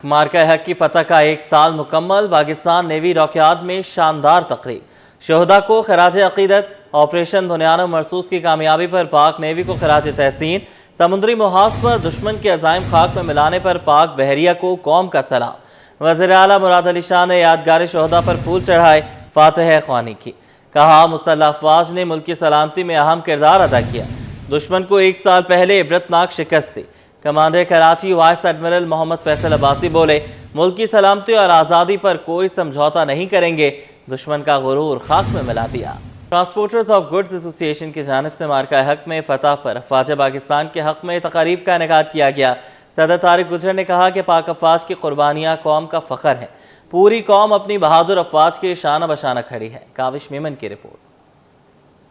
मार्का हक की फतह का एक साल मुकम्मल। पाकिस्तान नेवी डॉकयार्ड में शानदार तकरीब। शहदा को खराज अकीदत। ऑपरेशन बुनियान मरसूस की कामयाबी पर पाक नेवी को खराज तहसीन। समुद्री मुहाज पर दुश्मन के अजाइम खाक में मिलाने पर पाक बहरिया को कौम का सलाम। वज़ीर आला मुराद अली शाह ने यादगार शहदा पर फूल चढ़ाए, फातह ख्वानी की। कहा, मुसल्लह अफवाज ने मुल्क की सलामती में अहम किरदार अदा किया। दुश्मन को एक साल पहले इबरतनाक शिकस्त दी। Commander Karachi vice admiral Mohammad Faisal Abbasi बोले, मुल्क की सलामती और आज़ादी पर कोई समझौता नहीं करेंगे। दुश्मन का गुरूर खाक में मिला दिया। ट्रांसपोर्टर्स ऑफ गुड्स एसोसिएशन की जानिब से मार्का हक में फतह पर अफवाज पाकिस्तान के हक में तकारीब का इनेकाद किया गया। सदर तारिक गुजर ने कहा कि पाक अफवाज की कुर्बानियाँ कौम का फ़ख्र है। पूरी कौम अपनी बहादुर अफवाज के शाना बशाना खड़ी है। काविश मेमन की रिपोर्ट।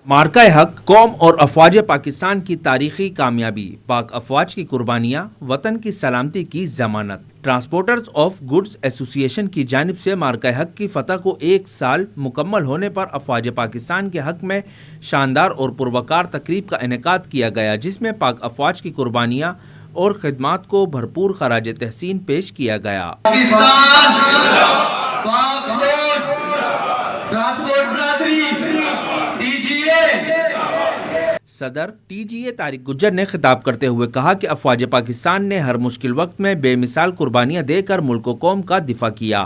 मार्का हक कौम और अफवाज पाकिस्तान की तारीखी कामयाबी, पाक अफवाज की कुर्बानियाँ वतन की सलामती की जमानत। ट्रांसपोर्टर्स ऑफ गुड्स एसोसिएशन की जानिब से मार्का हक की फतह को एक साल मुकम्मल होने पर अफवाज पाकिस्तान के हक में शानदार और पुरवकार तकरीब का इनेकाद किया गया, जिसमें पाक अफवाज की कुर्बानियाँ और खिदमात को भरपूर खराज तहसीन पेश किया गया। सदर टीजीए तारिक गुजर ने खिताब करते हुए कहा कि अफवाज पाकिस्तान ने हर मुश्किल वक्त में बेमिसाल कुर्बानियां देकर मुल्क कौम का दिफा किया।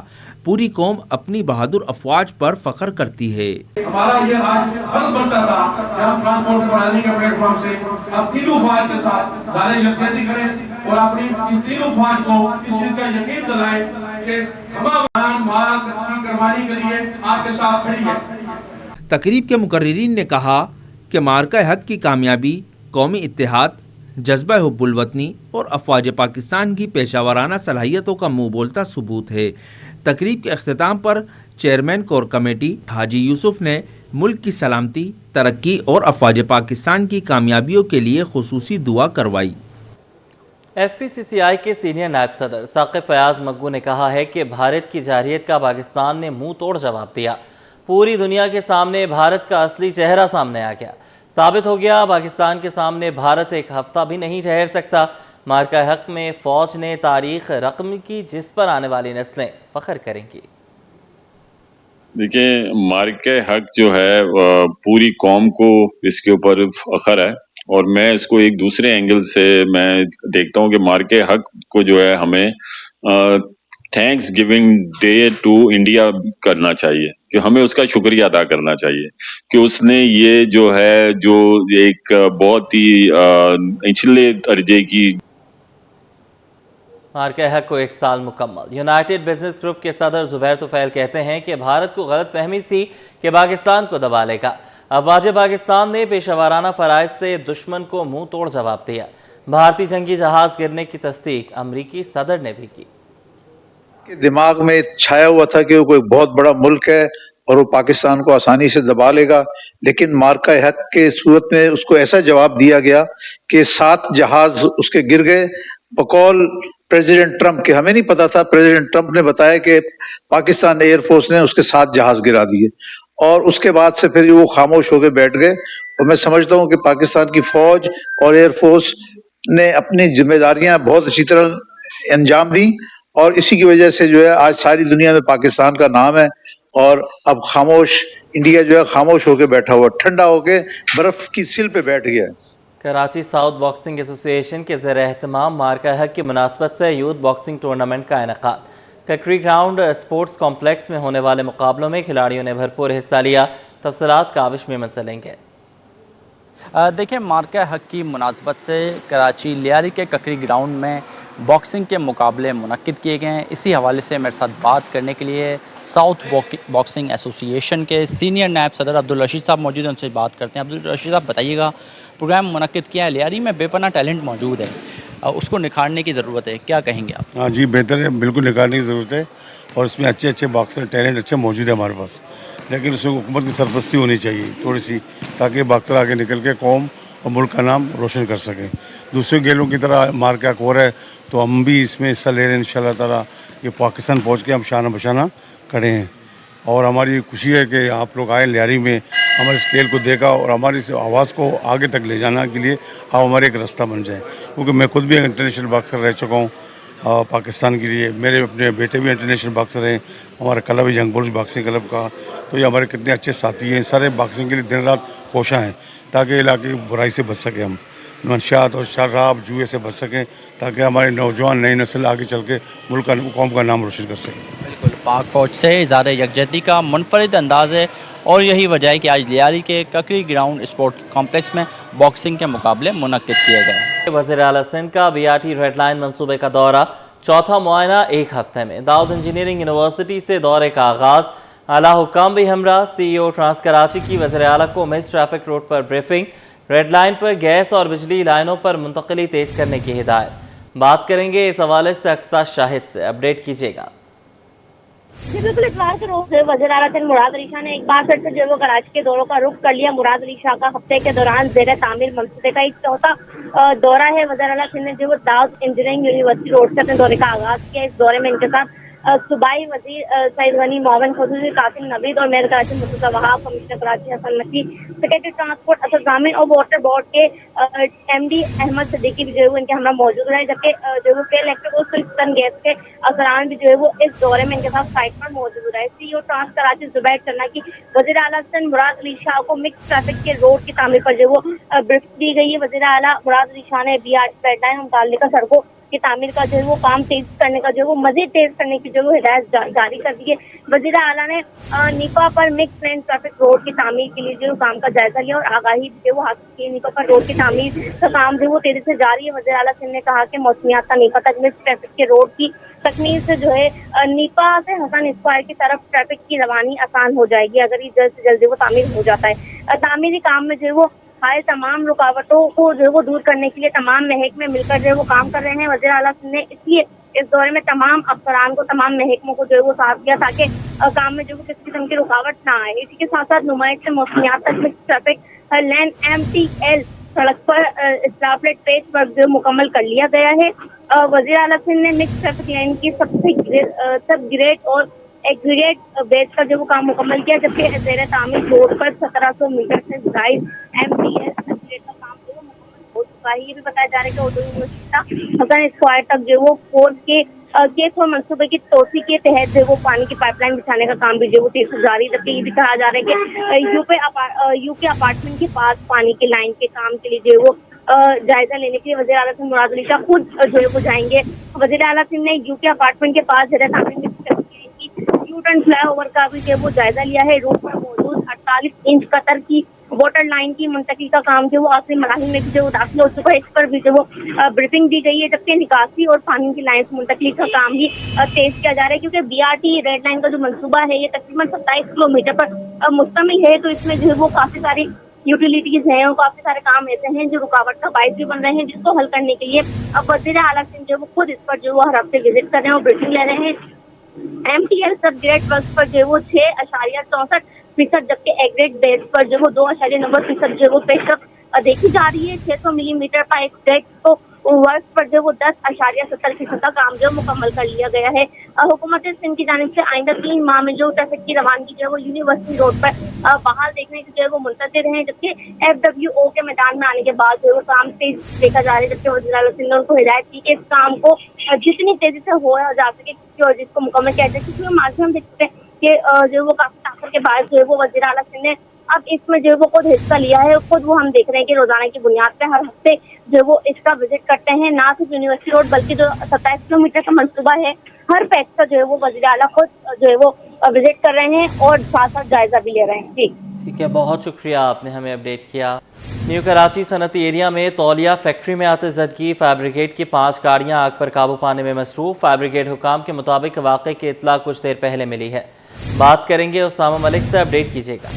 पूरी कौम अपनी बहादुर अफवाज पर फख्र करती है। हमारा ये आज फर्ज बनता था कि हम ट्रांसपोर्ट प्रणाली के प्लेटफॉर्म से अब तीनों फौज के साथ ज़ाहिर यकजहती करें और अपनी इस तीनों फौज को इस चीज का यकीन दिलाएं कि हमारा माँ की कुर्बानी के लिए आपके साथ खड़ी है। तकरीब के मुकर्रिरीन ने कहा कि मार्का हक की कामयाबी कौमी इत्तेहाद, जज्बा हुब्बुल वतनी और अफवाज पाकिस्तान की पेशावराना सलाहियतों का मुँह बोलता सबूत है। तकरीब के अख्तिताम पर चेयरमैन कोर कमेटी हाजी यूसुफ ने मुल्क की सलामती, तरक्की और अफवाज पाकिस्तान की कामयाबियों के लिए खुसूसी दुआ करवाई। FPCCI के सीनियर नायब सदर साकिब फयाज मग्गू ने कहा है कि भारत की जारहियत का पाकिस्तान ने मुंह तोड़ जवाब दिया। पूरी दुनिया के सामने भारत का असली चेहरा सामने आ गया। साबित हो गया, पाकिस्तान के सामने भारत एक हफ्ता भी नहीं ठहर सकता। मार्का हक में फौज ने तारीख रकम की, जिस पर आने वाली नस्लें फख्र करेंगी। देखिए, मार्के हक जो है पूरी कौम को इसके ऊपर फख्र है और मैं इसको एक दूसरे एंगल से मैं देखता हूँ कि मार्के हक को जो है हमें thanksgiving day to India करना चाहिए, कि हमें उसका शुक्रिया अदा करना चाहिए कि उसने ये जो है जो एक बहुत ही निचले दर्जे की। मार्का हक को एक साल मुकम्मल। यूनाइटेड बिजनेस ग्रुप के सदर जुबैर तुफैल कहते हैं कि भारत को गलत फहमी थी कि पाकिस्तान को दबा लेगा। अफवाज पाकिस्तान ने पेशावराना फराइज से दुश्मन को मुंह तोड़ जवाब दिया। भारतीय जंगी जहाज गिरने की तस्दीक अमरीकी सदर ने भी की। के दिमाग में छाया हुआ था कि वो कोई बहुत बड़ा मुल्क है और वो पाकिस्तान को आसानी से दबा लेगा, लेकिन मार्का हक के सूरत में उसको ऐसा जवाब दिया गया कि 7 जहाज उसके गिर गए बकौल प्रेसिडेंट ट्रंप के। हमें नहीं पता था, प्रेसिडेंट ट्रंप ने बताया कि पाकिस्तान एयरफोर्स ने उसके 7 जहाज गिरा दिए और उसके बाद से फिर वो खामोश होकर बैठ गए। और मैं समझता हूँ कि पाकिस्तान की फौज और एयरफोर्स ने अपनी जिम्मेदारियां बहुत अच्छी तरह अंजाम दी और इसी की वजह से जो है आज सारी दुनिया में पाकिस्तान का नाम है। और अब खामोश इंडिया जो है खामोश होकर बैठा हुआ, ठंडा होकर बर्फ की सिल पे बैठ गया है। कराची साउथ बॉक्सिंग एसोसिएशन के ज़ेर एहतमाम मार्का हक की मुनासबत से यूथ बॉक्सिंग टूर्नामेंट का इनेकाद। ककरी ग्राउंड स्पोर्ट्स कॉम्प्लेक्स में होने वाले मुकाबलों में खिलाड़ियों ने भरपूर हिस्सा लिया। तफसीलात काविश में चलेंगे। देखिए, मार्का हक की मुनासबत से कराची लियारी के ककरी ग्राउंड में बॉक्सिंग के मुकाबले मुनक्किद किए गए हैं। इसी हवाले से मेरे साथ बात करने के लिए साउथ बॉक्सिंग एसोसिएशन के सीनियर नायब सदर अब्दुल रशीद साहब मौजूद हैं। उनसे बात करते हैं। अब्दुल रशीद साहब, बताइएगा, प्रोग्राम मुनक्किद किया है, लियारी में बेपनाह टैलेंट मौजूद है, उसको निखारने की ज़रूरत है, क्या कहेंगे आप? हाँ जी, बेहतर है, बिल्कुल निखारने की ज़रूरत है और इसमें अच्छे अच्छे बॉक्सर टैलेंट अच्छे मौजूद है हमारे पास, लेकिन उसमें हुकूमत की सरपरस्ती होनी चाहिए थोड़ी सी, ताकि बॉक्सर आगे निकल के कौम और मुल्क का नाम रोशन कर सकें। दूसरे खेलों की तरह मार्का हक हो रहा है तो हम भी इसमें हिस्सा ले रहे हैं इंशाल्लाह ताला। ये पाकिस्तान पहुँच के हम शाना बशाना खड़े हैं और हमारी खुशी है कि आप लोग आए लियारी में, हमारे स्केल को देखा और हमारी इस आवाज़ को आगे तक ले जाना के लिए आप हमारे एक रास्ता बन जाए, क्योंकि मैं खुद भी एक इंटरनेशनल बॉक्सर रह चुका हूँ। पाकिस्तान के लिए। मेरे अपने बेटे भी इंटरनेशनल बॉक्सर हैं, हमारा क्लब है यंग बुल्स बॉक्सिंग क्लब का। तो ये हमारे कितने अच्छे साथी हैं, सारे बॉक्सिंग के लिए दिन रात कोशा हैं ताकि इलाके की बुराई से बच सकें, हम मंशियात और शराब जुए से बच सकें, ताकि हमारे नौजवान नई नस्ल आगे चल के मुल्क का कौम का नाम रोशन कर सकें। बिल्कुल, पाक फ़ौज से इज़हार यकजहती का मुनफरिद अंदाज़ है और यही वजह है कि आज लियारी के ककरी ग्राउंड स्पोर्ट कॉम्प्लेक्स में बॉक्सिंग के मुकाबले मुनक्किद किए गए। वज़ीर आला सिंध का BRT रेड लाइन मनसूबे का दौरा, चौथा मुआयना एक हफ्ते में। दाऊद इंजीनियरिंग यूनिवर्सिटी से दौरे का आगाज़, आला हुक्काम भी हमरा। CEO ट्रांस कराची की वज़ीर आला को मिस ट्रैफिक रोड पर ब्रीफिंग, रेड लाइन पर गैस और बिजली लाइनों पर मुंतकिली तेज करने की हिदायत। बात करेंगे इस हवाले से अक्सा शाहिद से, अपडेट कीजिएगा। जी बिल्कुल, इतवार के रोज वज़ीर आला सिंध मुराद अली शाह ने एक बार फिर से जो वो कराची के दौरों का रुख कर लिया। मुराद अली शाह का हफ्ते के दौरान जेर तामीर मनसूबे का एक चौथा दौरा है। वज़ीर आला सिंध ने जो वो दाऊद इंजीनियरिंग यूनिवर्सिटी रोड से अपने दौरे का आगाज किया। इस दौरे में इनके साथ सूबाई वजीर सईद गनी, मोहम्मद खसूसी, कासिम नवीद और मेयर कराची मुस्तफा वहाब, कमिश्नर कराची हसन नकी, सेक्रेटरी ट्रांसपोर्ट असद जामिन और वाटर बोर्ड के MD अहमद सिद्दीकी भी जो है वो इनके हमरा मौजूद रहे। जबकि जो वो इलेक्ट्रिक और स्विफ्टन गैस के असरान भी जो है वो इस दौरे में इनके साथ साइट पर मौजूद रहे। CEO ट्रांस कराची जुबैर चन्ना की वज़ीर आला सिंध मुराद अली शाह को मिक्स ट्रैफिक के रोड की तामीर पर जो वो ब्रीफ दी गई है। वज़ीर आला मुराद अली शाह ने BRT रेड लाइन और मुताल्लिका सड़कों की तामीर का जो है वो काम तेज करने का जो वो मजीद तेज करने की जो हिदायत जारी कर दी है। वज़ीर आला ने नीपा पर मिक्स लेन ट्रैफिक रोड की तामीर के लिए जो काम का जायजा लिया और आगाही जो वो हासिल की। नीपा पर रोड की तामीर का काम जो वो तेजी से जारी है। वज़ीर आला सिंध ने कहा कि मौसमियात का नीपा तक मिक्स ट्रैफिक के रोड की तकमील से जो है नीपा से हसन स्क्वायर की तरफ ट्रैफिक की रवानी आसान हो जाएगी अगर ये जल्द से जल्द वो तामीर हो जाता है। तामीरी काम में जो है वो हाल तमाम रुकावटों को जो है वो दूर करने के लिए तमाम महकमे मिलकर जो है वो काम कर रहे हैं। वज़ीर आला सिंध ने इसलिए इस दौरे में तमाम अफसरान को, तमाम महकमों को जो है वो साफ किया ताकि काम में जो है किसी किस्म की रुकावट ना आए। इसी के साथ साथ नुमाइश से मौसमियात तक मिक्स ट्रैफिक लैन MTL सड़क पर स्टापलेट पेज पर जो मुकम्मल कर लिया गया है। वज़ीर आला सिंध ने मिक्स ट्रैफिक लाइन की सब ग्रेड और एग्रीगेट बेस का जो वो काम मुकम्मल किया। जबकि ज़ेर तामीर रोड पर 1700 मीटर से जायद MTS का काम जो वो मुकम्मल हो चुका है। ये भी बताया जा रहा है कि उर्दू यूनिवर्सिटी हसन स्क्वायर तक जो वो फोर्स के केस और मनसूबे की तोसी के तहत जो वो पानी की पाइपलाइन बिछाने का काम भी जो वो तेज से जारी। जबकि ये भी कहा जा रहा है कि यूके अपार्टमेंट के पास पानी की लाइन के काम के लिए जो वो जायजा लेने के लिए वज़ीर आला सिंध मुराद अली शाह खुद जो है वो जाएंगे। वज़ीर आला सिंध ने यूके अपार्टमेंट के पास ज़ेर तामीर न्यूटन फ्लाईओवर का भी जो वो जायजा लिया है। रोड पर मौजूद 48 इंच कतर की वाटर लाइन की मुंतकिल का काम जो वो आखिरी मराहिल में भी जो दाखिल हो चुका है। इस पर भी जो वो ब्रीफिंग दी गई है। जबकि निकासी और पानी की लाइन मुंतकिली का काम भी तेज किया जा रहा है क्योंकि BRT रेड लाइन का जो मनसूबा है ये तकरीबन 27 किलोमीटर पर मुश्तमिल है। तो इसमें जो है वो काफी सारी यूटिलिटीज हैं और काफी सारे काम ऐसे हैं जो रुकावट का बाइस भी बन रहे हैं, जिसको हल करने के लिए अब वज़ीर आला सिंध जो वो खुद इस पर जो वो हर हफ्ते विजिट कर रहे हैं और ब्रीफिंग ले रहे हैं। MTL सब ग्रेड वर्क पर जो वो 6.64%, जबकि एग्रेड बेस पर जो वो 2.90% जो वो पेशकश देखी जा रही है। 600 मिलीमीटर पर एक ट्रैक को वर्क पर जो वो 10.70% का काम जो मुकम्मल कर लिया गया है। हुकूमत सिंध की जानिब से आइंदा 3 माह में जो ट्रैफिक की रवानगी जो है वो यूनिवर्सिटी रोड पर बहाल देखने के जो है वो मुंतज़िर हैं। जबकि FWO के मैदान में आने के बाद जो है वो काम तेज देखा जा रहा है। जबकि वज़ीर आला सिंध ने उनको हिदायत की कि इस काम को जितनी तेजी से हो जा सके और जिसको मुकम्मल किया जाए, क्योंकि माध्यम हम देख सकते हैं कि जो वो काफी ताकत के बाद जो है वो वज़ीर आला सिंध ने अब इसमें जो है वो खुद हिस्सा लिया है। खुद वो हम देख रहे हैं कि रोजाना की बुनियाद पे हर हफ्ते जो वो इसका विजिट करते हैं। ना सिर्फ यूनिवर्सिटी रोड बल्कि जो 27 किलोमीटर का मंसूबा है हर पैच का जो है वो वज़ीर आला खुद जो है वो विजिट कर रहे हैं और साथ साथ जायजा भी ले रहे हैं। ठीक है, बहुत शुक्रिया, आपने हमें अपडेट किया। न्यू कराची सनती एरिया में तौलिया फैक्ट्री में आतिशज़दगी, फायर ब्रिगेड की 5 गाड़ियां आग पर काबू पाने में मसरूफ। फायर ब्रिगेड हुकाम के मुताबिक वाक़े की इत्तला कुछ देर पहले मिली है। बात करेंगे उसामा मलिक से, अपडेट कीजिएगा।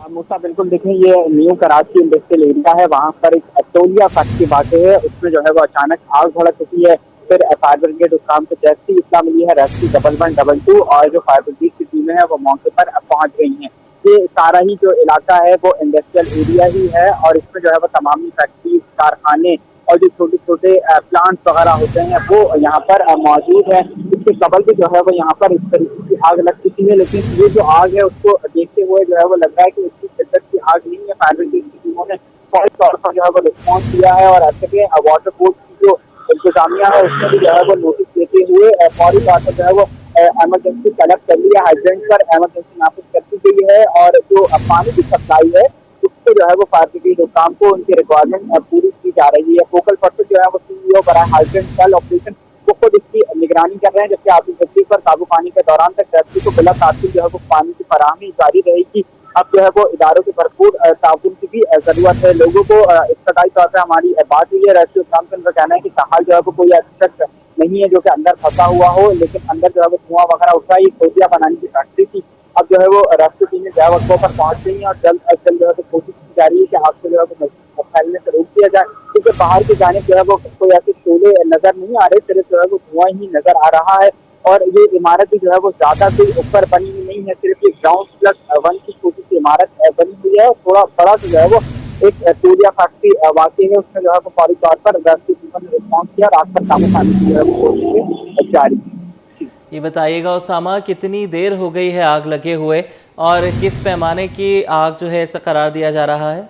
मूसा बिल्कुल देखें, ये न्यू कराची इंडस्ट्रियल एरिया है, वहाँ पर एक तौलिया फैक्ट्री वाक़ है, उसमें जो है वो अचानक आग भड़क चुकी है। फिर फायर ब्रिगेड हुकाम से जैसी इत्तला मिली है, रेस्क्यू 1112 और जो फायर ब्रिगेड की टीमें हैं वो मौके पर पहुँच गई हैं। ये सारा ही जो इलाका है वो इंडस्ट्रियल एरिया ही है और इसमें जो है वो तमामी फैक्ट्री, कारखाने और जो छोटे छोटे प्लांट्स वगैरह होते हैं वो यहाँ पर मौजूद है। इसके कबल भी जो है वो यहाँ पर इस तरीके की आग लग चुकी है, लेकिन ये जो आग है उसको देखते हुए जो है वो लग रहा है कि इसकी शिद्दत की आग नहीं है। फायर ब्रिगेड की टीमों ने फौरी तौर पर जो है वो रिस्पॉन्स दिया है और ऐसे में वाटर बोर्ड की जो इंतजामिया है उसने भी जो है वो नोटिस देते हुए फौरी तौर पर जो है वो इमरजेंसी तलब कर लिया, हाइड्रेंट पर इमरजेंसी नाफिज कर दी गई है और जो पानी की सप्लाई है उसको जो है वो फायर ब्रिगेड हुकाम को उनकी रिक्वायरमेंट पूरी की जा रही है। फोकल पर्सन जो है वो CEO बराए हाइड्रेंट सेल ऑपरेशन वो खुद इसकी निगरानी कर रहे हैं, जबकि आतिशबाजी पर काबू पाने के दौरान तक रेस्क्यू को बिला तासीर जो है वो पानी की फराहमी जारी रहेगी। अब जो है वो इदारों के भरपूर ताउन की भी जरूरत है। लोगों को इब्तदाई तौर पर हमारी बात हुई है, रेस्क्यू काम का कहना है कि फिलहाल जो है वो कोई ऐसा शख्स नहीं है जो कि अंदर फंसा हुआ हो, लेकिन अंदर जो है वो धुआं वगैरह उठा ही खोजिया बनाने की फैक्ट्री थी। अब जो है वो रेस्क्यू टीमें जो है वक्तों पर पहुंच गई है और जल्द अज जल्द जो है तो कोशिश की जा रही है कि आग को जो है वो फैलने से रोक दिया जाए, क्योंकि बाहर की जानिब जो है वो कोई ऐसे शोले नजर नहीं आ रहे, सिर्फ जो है वो धुआं ही नजर आ रहा है। और ये इमारत भी जो है वो ज्यादा कोई ऊपर बनी हुई नहीं है, सिर्फ ये ग्राउंड+1 की छोटी सी इमारत बनी हुई है। थोड़ा बड़ा जो है वो एक तोलिया फैक्ट्री वाकई है, उसमें जो है वो फौरी तौर पर रेस्क्यू टीम ने रिस्पॉन्स किया और आग पर काबू पाने की जो है वो कोशिशें जारी। ये बताइएगा उसामा, कितनी देर हो गई है आग लगे हुए और किस पैमाने की आग जो है ऐसा करार दिया जा रहा है?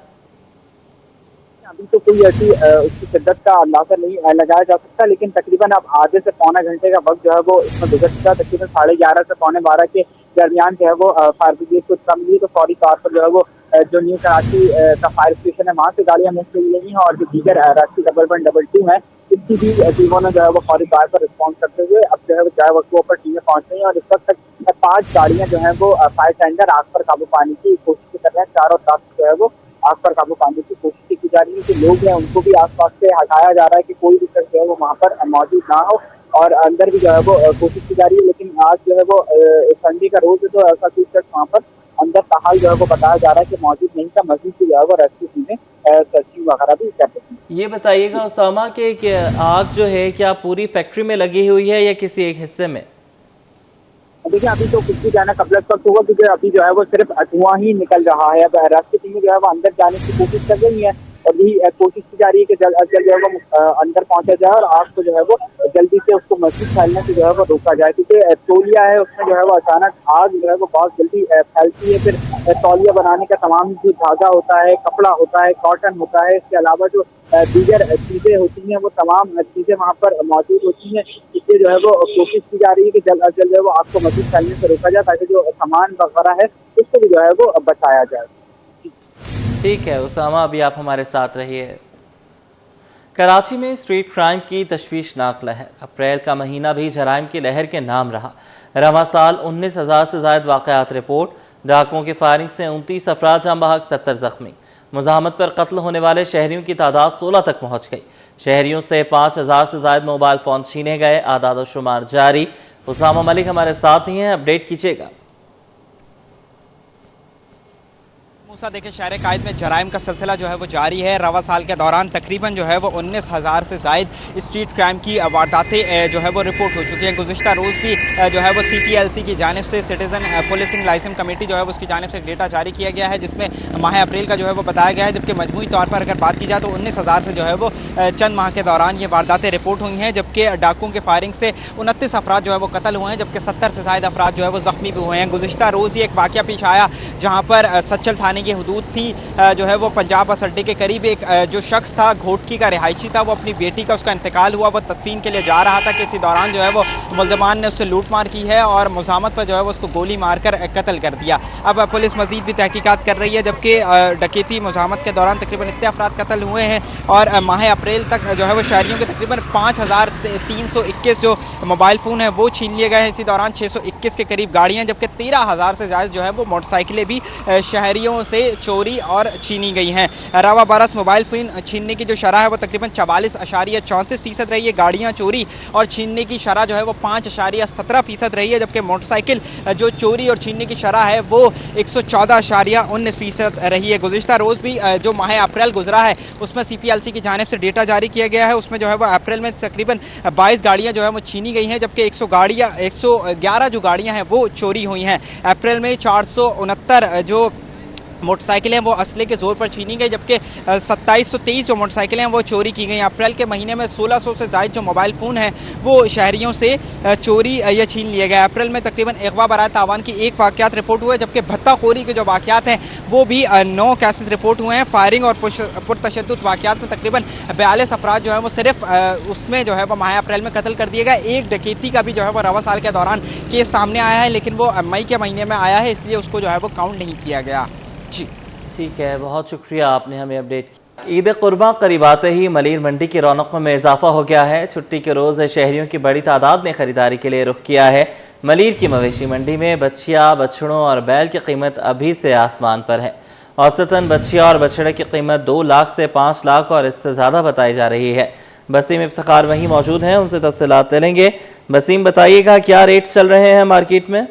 अभी तो कोई ऐसी उसकी शिद्दत का अंदाजा नहीं लगाया जा सकता, लेकिन तकरीबन अब आधे से पौने घंटे का वक्त जो है वो इसमें गुजर चुका। तकरीबन 11:30 से 12:15 के दरमियान जो है वो फायर ब्रिगेड को इत्तला मिली तो फौरी तौर पर जो है वो जो न्यू कराची का फायर स्टेशन है वहाँ से गाड़ियाँ मूव कर गई हैं और जो दीगर रेस्क्यू 112 है इसकी भी टीमों ने जो है वो फौरी तौर पर रिस्पॉन्स करते हुए अब जो है वो चाहे वक्तों पर टीमें पहुंच रही हैं और इस वक्त तक 5 गाड़ियाँ जो है वो फायर टेंडर आग पर काबू पाने की कोशिश कर रहे हैं। चारों तरफ जो है वो आग पर काबू पाने की कोशिश की जा रही है कि लोग हैं उनको भी आसपास से हटाया जा रहा है कि कोई भी शख्स जो है वो वहाँ पर मौजूद ना हो और अंदर भी जो है वो कोशिश की जा रही है। लेकिन आज जो है वो संडे का रोज है तो ऐसा कोई शख्स वहाँ पर अंदर ताहाल जो है वो बताया जा रहा है कि मौजूद नहीं था। मजीद से जो है वो रेस्क्यू टीमें सर्चिंग वगैरह भी कर रही हैं। ये बताइएगा उसामा कि आग जो है क्या पूरी फैक्ट्री में लगी हुई है या किसी एक हिस्से में? देखिए अभी तो कुछ भी जाना कबल वक्त होगा क्योंकि अभी जो है वो सिर्फ धुआं ही निकल रहा है। अब रेस्क्यू टीमें जो है वो अंदर जाने की कोशिश कर रही है और यही कोशिश की जा रही है कि जल्द अज जल्द जो है वो अंदर पहुंचा जाए और आग को जो है वो जल्दी से उसको मजीद फैलने से जो है वो रोका जाए, क्योंकि तौलिया है उसमें जो है वो अचानक आग जो है वो बहुत जल्दी फैलती है। फिर तौलिया बनाने का तमाम जो धागा होता है, कपड़ा होता है, कॉटन होता है, इसके अलावा जो दीगर चीजें होती हैं वो तमाम चीजें वहाँ पर मौजूद होती हैं। इसलिए जो है वो कोशिश की जा रही है कि जल्द अज जल्द जो है वो आग को मजीद फैलने से रोका जाए ताकि जो सामान वगैरह है उसको भी जो है वो बचाया जाए। ठीक है उसामा, अभी आप हमारे साथ रहिए। कराची में स्ट्रीट क्राइम की तशवीशनाक लहर। अप्रैल का महीना भी जराइम की लहर के नाम रहा। रवा साल 19,000 से ज़ायद वाक़यात रिपोर्ट। डाकुओं की फायरिंग से 29 अफराद जाम बहक, 70 ज़ख्मी। मुज़ाहमत पर कत्ल होने वाले शहरियों की तादाद 16 तक पहुँच गई। शहरियों से 5,000 से ज़ायद मोबाइल फ़ोन छीने गए। आदाद व शुमार जारी। उसामा मलिक हमारे साथ ही हैं, अपडेट कीजिएगा। देखिए शहर कायद में जराइम का सिलसिला जो है वो जारी है। रवा साल के दौरान तकरीबन जो है वो 19,000 से ज़ायद स्ट्रीट क्राइम की वारदातें जो है वो रिपोर्ट हो चुकी हैं। गुज़िश्ता रोज़ भी जो है वो CPLC की जानिब से सिटीज़न पुलिसिंग लाइसेंस कमेटी जो है वो उसकी जानिब से डेटा जारी किया गया है जिसमें माह अप्रैल का जो है वो बताया गया है, जबकि मजमूई तौर पर अगर बात की जाए तो 19,000 से जो है वो चंद माह के दौरान ये वारदातें रिपोर्ट हुई हैं, जबकि डाकुओं की फायरिंग से 29 अफराद जो है वो कत्ल हुए हैं, जबकि 70 से ज़ायद अफराद जो है वो ज़ख्मी भी हुए हैं। गुज़िश्ता रोज़ ही एक वाक़या पेश आया जहाँ पर सच्चल थाने की हदूद थी जो है वो पंजाब बस अड्डे के करीब एक जो शख्स था घोटकी का रिहायशी था, वो अपनी बेटी का उसका इंतकाल हुआ, वो तदफीन के लिए जा रहा था कि इसी दौरान जो है वो मुल्ज़मान ने उससे लूट मार की है और मुज़ाहमत पर जो है वो उसको गोली मारकर कत्ल कर दिया। अब पुलिस मज़ीद भी तहकीकात कर रही है, जबकि डकैती मुज़ाहमत के दौरान तकरीबन इतने अफराद कत्ल हुए हैं और माह अप्रैल तक जो है वो शहरियों के तकरीबन 5,321 जो मोबाइल फ़ोन है वो छीन लिए गए हैं। इसी दौरान 621 के करीब गाड़ियाँ, जबकि 13,000 से ज़्यादा जो है वो मोटरसाइकिलें भी शहरियों से चोरी और छीनी गई हैं। रवा बरस मोबाइल फ़ोन छीनने की जो शरह है वो तकरीबन 44.34% रही है। गाड़ियाँ चोरी और छीनने की शरह जो है वो 5.17% रही है, जबकि मोटरसाइकिल जो चोरी और छीनने की शरह है वो 114.19% रही है। गुज़िश्ता रोज़ भी जो माह अप्रैल गुजरा है उसमें CPLC की जानिब से डेटा जारी किया गया है, उसमें जो है वो अप्रैल में तकरीबन 22 गाड़ियाँ जो है वो छीनी गई हैं, जबकि 111 जो गाड़ियाँ हैं वो चोरी हुई हैं। अप्रैल में 469 जो मोटरसाइकिलें वो असले के ज़ोर पर छीनी गई, जबकि 2723 जो मोटरसाइकिलें हैं वो चोरी की गई। अप्रैल के महीने में 1600 से ज़ायद जो मोबाइल फ़ोन हैं वो शहरियों से चोरी या छीन लिए गए। अप्रैल में तकरीबन अगवा बराए तावान की 1 वाक़यात रिपोर्ट हुए, जबकि भत्ताखोरी के जो वाक़यात हैं वो भी 9 केसेस रिपोर्ट हुए हैं। फायरिंग और पुरतशद्दुद वाक़यात में तकरीबन 42 अफराद जो हैं वो सिर्फ उसमें जो है वो माह अप्रैल में कत्ल कर दिए गए। एक डकैती का भी जो है वो रवा साल के दौरान केस सामने आया है, लेकिन वो मई के महीने में आया है, इसलिए उसको जो है वो काउंट नहीं किया गया। जी ठीक है, बहुत शुक्रिया, आपने हमें अपडेट किया। ईद कुर्बान करीब आते ही मलीर मंडी की रौनकों में इजाफा हो गया है। छुट्टी के रोज़ शहरियों की बड़ी तादाद ने खरीदारी के लिए रुख किया है। मलीर की मवेशी मंडी में बच्चिया, बछड़ों और बैल की कीमत अभी से आसमान पर है। औसतन बच्चिया और बछड़े की कीमत 2 लाख से 5 लाख और इससे ज़्यादा बताई जा रही है। वसीम इफ्तिखार वहीं मौजूद हैं, उनसे तफसीलात लेंगे। वसीम, बताइएगा क्या रेट चल रहे हैं मार्केट में?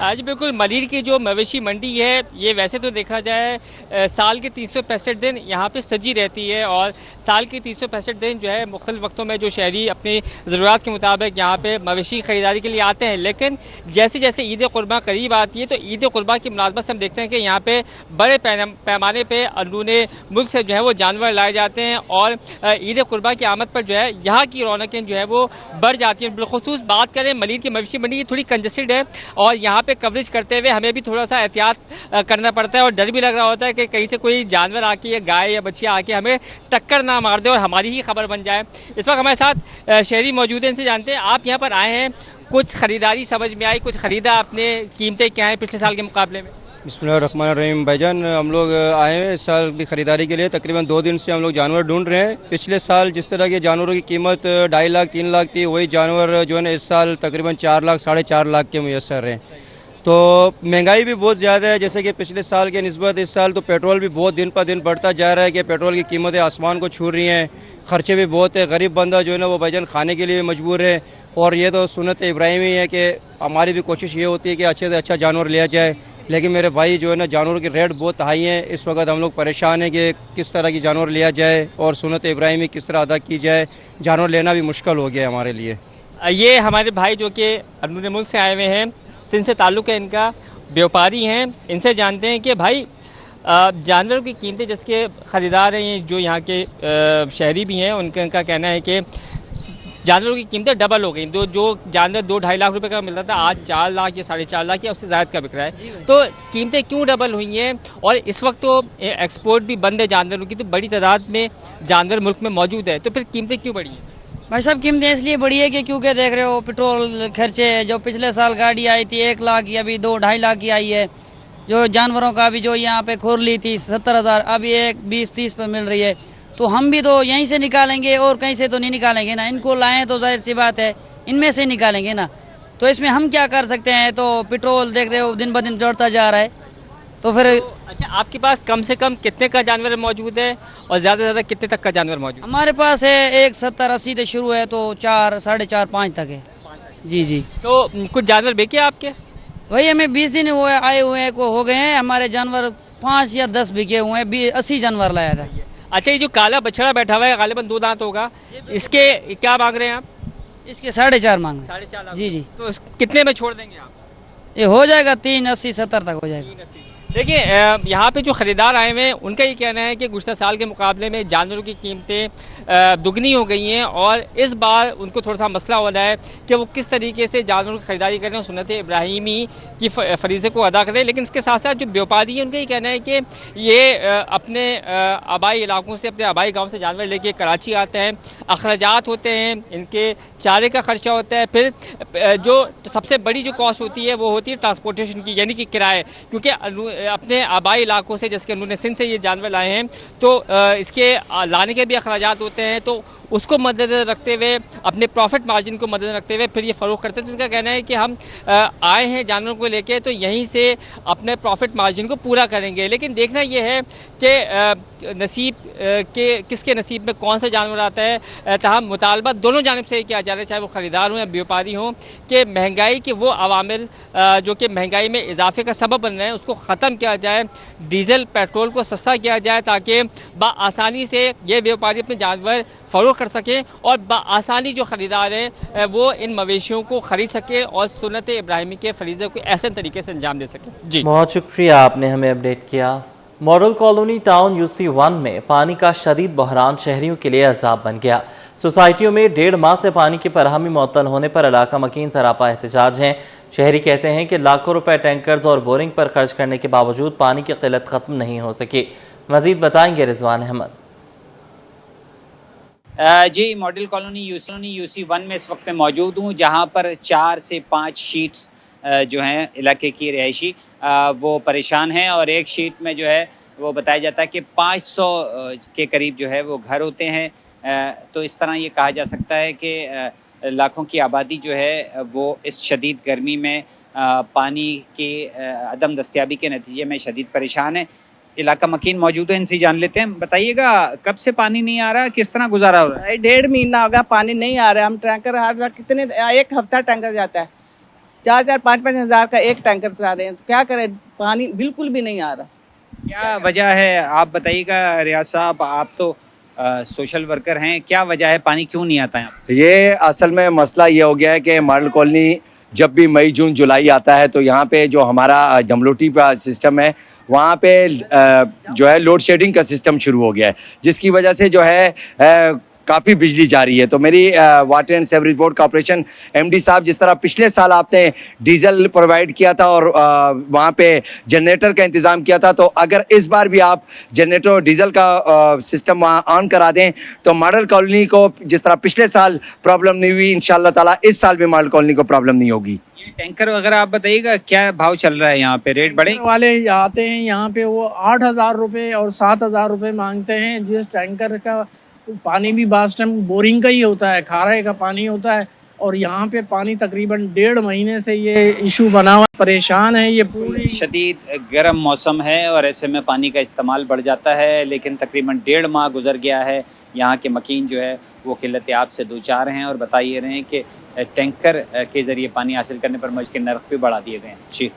आज बिल्कुल मलीर की जो मवेशी मंडी है ये वैसे तो देखा जाए साल के 365 दिन यहाँ पे सजी रहती है, और साल के 365 दिन जो है मुख्तलिफ वक्तों में जो शहरी अपनी ज़रूरत के मुताबिक यहाँ पे मवेशी ख़रीदारी के लिए आते हैं। लेकिन जैसे जैसे ईद कुर्बान करीब आती है तो ईद कुर्बान की मुनासबत से हम देखते हैं कि यहाँ पे बड़े पैमाने पर अंदरूनी मुल्क से जो है वो जानवर लाए जाते हैं, और ईद कुर्बान की आमद पर जो है यहाँ की रौनकें जो है वो बढ़ जाती हैं। बिलखुसूस बात करें मलीर की मवेशी मंडी, ये थोड़ी कंजस्टेड है और यहाँ पे कवरेज करते हुए हमें भी थोड़ा सा एहतियात करना पड़ता है, और डर भी लग रहा होता है कि कहीं से कोई जानवर आके या गाय या बच्चियाँ आके हमें टक्कर ना मार दे और हमारी ही खबर बन जाए। इस वक्त हमारे साथ शहरी मौजूद हैं, इनसे जानते हैं आप यहाँ पर आए हैं, कुछ ख़रीदारी समझ में आई, कुछ ख़रीदा आपने, कीमतें क्या हैं पिछले साल के मुकाबले में? बिस्मिल्लाहिर्रहमानिर्रहीम भाईजान, हम लोग आए हैं इस साल की ख़रीदारी के लिए। तकरीबन 2 दिन से हम लोग जानवर ढूंढ रहे हैं। पिछले साल जिस तरह के जानवरों की कीमत 2.5 लाख 3 लाख थी, वही जानवर जो है ना इस साल तकरीबन 4 लाख 4.5 लाख के मुयस्सर हैं। तो महंगाई भी बहुत ज़्यादा है, जैसे कि पिछले साल के निस्बत इस साल तो पेट्रोल भी बहुत दिन पर दिन बढ़ता जा रहा है कि पेट्रोल की कीमतें आसमान को छू रही हैं, ख़र्चे भी बहुत है। गरीब बंदा जो है ना वो भाईजान खाने के लिए मजबूर है, और ये तो सुन्नत इब्राहिमी है कि हमारी भी कोशिश ये होती है कि अच्छे से अच्छा जानवर लिया जाए। लेकिन मेरे भाई जो है ना जानवरों की रेट बहुत हाई हैं, इस वक्त हम लोग परेशान हैं कि किस तरह की जानवर लिया जाए और सुन्नत इब्राहिमी किस तरह अदा की जाए। जानवर लेना भी मुश्किल हो गया है हमारे लिए। ये हमारे भाई जो कि अंदरूनी मुल्क से आए हुए हैं, सिंध से ताल्लुक़ है इनका, व्यापारी हैं, इनसे जानते हैं कि भाई जानवरों की कीमतें जिसके ख़रीदार हैं ये जो यहाँ के शहरी भी हैं, उनका कहना है कि जानवरों की कीमतें डबल हो गई। जो जानवर 2-2.5 लाख रुपए का मिलता था आज 4 लाख या 4.5 लाख या उससे ज़्यादा का बिक रहा है। तो कीमतें क्यों डबल हुई हैं? और इस वक्त तो एक्सपोर्ट भी बंद है जानवरों की, तो बड़ी तादाद में जानवर मुल्क में मौजूद है, तो फिर कीमतें क्यों बढ़ी हैं? भाई साहब कीमतें इसलिए बढ़ी है कि क्योंकि देख रहे हो पेट्रोल खर्चे, जो पिछले साल गाड़ी आई थी 1 लाख की, अभी 2-2.5 लाख की आई है। जो जानवरों का भी जो यहाँ पे खोर ली थी 70,000, अभी 20-30 पर मिल रही है। तो हम भी तो यहीं से निकालेंगे और कहीं से तो नहीं निकालेंगे ना, इनको लाएं तो जाहिर सी बात है इनमें से निकालेंगे ना। तो इसमें हम क्या कर सकते हैं? तो पेट्रोल देख रहे हो दिन ब दिन बढ़ता जा रहा है, तो फिर अच्छा आपके पास कम से कम कितने का जानवर मौजूद है और ज़्यादा से ज़्यादा कितने तक का जानवर मौजूद है? हमारे पास है 1,70-80 से शुरू है, तो 4, 4.5, 5 तक है। जी जी। तो कुछ जानवर बेचे आपके? वही हमें 20 दिन हुए आए हुए हैं, को हो गए हैं, हमारे जानवर 5 या 10 बिके हुए हैं। 80 जानवर लाया था। अच्छा, ये जो काला बछड़ा बैठा हुआ है गालिबन 2 दांत होगा, इसके क्या मांग रहे हैं आप? इसके 4.5 मांग रहे हैं। 4.5 लाख। जी जी। तो कितने में छोड़ देंगे आप? ये हो जाएगा 380-70 तक हो जाएगा। देखिए यहाँ पे जो ख़रीदार आए हुए हैं उनका ये कहना है कि गुज़श्ता साल के मुकाबले में जानवरों की कीमतें दुगनी हो गई हैं, और इस बार उनको थोड़ा सा मसला हो रहा है कि वो किस तरीके से जानवरों की ख़रीदारी करें और सुन्नत इब्राहिमी की फरीज़े को अदा करें। लेकिन इसके साथ साथ जो व्यापारी हैं उनका ये कहना है कि ये अपने आबाई इलाकों से, अपने आबाई गाँव से जानवर लेके कराची आते हैं, अखराजात होते हैं, इनके चारे का ख़र्चा होता है, फिर जो सबसे बड़ी जो कॉस्ट होती है वो होती है ट्रांसपोर्टेशन की, यानी कि किराए। क्योंकि अपने आबाई इलाकों से, जैसे कि उन्होंने सिंध से ये जानवर लाए हैं, तो इसके लाने के भी अखराजात होते हैं, तो उसको मद्देनज़र रखते हुए, अपने प्रॉफिट मार्जिन को मद्देनज़र रखते हुए फिर ये फ़रोख्त करते हैं। तो उनका कहना है कि हम आए हैं जानवरों को लेके, तो यहीं से अपने प्रॉफिट मार्जिन को पूरा करेंगे। लेकिन देखना ये है कि नसीब के किसके नसीब में कौन सा जानवर आता है। तमाम मुतालबा दोनों जानिब से किया जा रहा है, चाहे वो ख़रीदार हों या व्यापारी हों, कि महंगाई के वो अवामिल जो कि महंगाई में इजाफे का सबब बन रहे हैं उसको ख़त्म किया जाए, डीज़ल पेट्रोल को सस्ता किया जाए, ताकि बआसानी से ये व्यापारी अपने जानवर फ़रोग़ कर सकें और आसानी जो ख़रीदार है वो इन मवेशियों को ख़रीद सके और सुन्नत इब्राहिमी के फरीज़े को ऐसे तरीके से अंजाम दे सके। जी बहुत शुक्रिया, आपने हमें अपडेट किया। मॉडल कॉलोनी टाउन UC1 में पानी का शदीद बहरान शहरियों के लिए अज़ाब बन गया। सोसाइटियों में 1.5 माह से पानी की फराहमी मुअत्तल होने पर इलाका मकीन सरापा एहतजाज हैं। शहरी कहते हैं कि लाखों रुपए टैंकर्स और बोरिंग पर खर्च करने के बावजूद पानी की किल्लत ख़त्म नहीं हो सकी। मज़ीद बताएंगे रिजवान अहमद। जी, मॉडल कॉलोनी UC1 में इस वक्त मैं मौजूद हूँ, जहाँ पर 4 से 5 शीट्स जो हैं इलाके की रिहायशी वो परेशान हैं और एक शीट में जो है वो बताया जाता है कि 500 के करीब जो है वो घर होते हैं। तो इस तरह ये कहा जा सकता है कि लाखों की आबादी जो है वो इस शदीद गर्मी में पानी की अदम दस्तयाबी के नतीजे में शदीद परेशान है। इलाका मकीन मौजूद है, इनसे जान लेते हैं। बताइएगा, कब से पानी नहीं आ रहा, किस तरह गुजारा हो रहा है? 1.5 महीना होगा पानी नहीं आ रहा है। हम टैंकर हर कितने, एक हफ्ता टैंकर जाता है, 4-4, 5-5 हज़ार का एक टैंकर चला रहे हैं। तो क्या करें, पानी बिल्कुल भी नहीं आ रहा। क्या वजह है, आप बताइएगा। रियाज साहब, आप तो सोशल वर्कर हैं, क्या वजह है, पानी क्यों नहीं आता है? ये असल में मसला ये हो गया है कि मॉडल कॉलोनी जब भी मई जून जुलाई आता है तो यहाँ पे जो हमारा डमलोटी का सिस्टम है वहाँ पे जो है लोड शेडिंग का सिस्टम शुरू हो गया है, जिसकी वजह से जो है काफ़ी बिजली जा रही है। तो मेरी water and sewerage board corporation MD साहब, जिस तरह पिछले साल आपने डीजल प्रोवाइड किया था और वहाँ पे जनरेटर का इंतज़ाम किया था, तो अगर इस बार भी आप जनरेटर और डीजल का सिस्टम वहाँ ऑन करा दें तो मॉडल कॉलोनी को जिस तरह पिछले साल प्रॉब्लम नहीं हुई, इंशाल्लाह ताला इस साल भी मॉडल कॉलोनी को प्रॉब्लम नहीं होगी। टैंकर वगैरह आप बताइएगा, क्या भाव चल रहा है यहाँ पे? रेट बढ़े वाले आते हैं यहाँ पे, वो 8,000 रुपये और 7,000 रुपये मांगते हैं। जिस टैंकर का पानी भी बास टाइम बोरिंग का ही होता है, खारे का पानी होता है, और यहाँ पे पानी तकरीबन 1.5 महीने से ये इशू बना हुआ, परेशान है। ये पूरी शदीद गर्म मौसम है और ऐसे में पानी का इस्तेमाल बढ़ जाता है, लेकिन तकरीबन 1.5 माह गुजर गया है। यहाँ के मकीन जो है वो किल्लत आब से दो चार हैं और बता ये रहे हैं कि टैंकर के ज़रिए पानी हासिल करने पर मुझ के नर्ख भी बढ़ा दिए गए हैं। जी।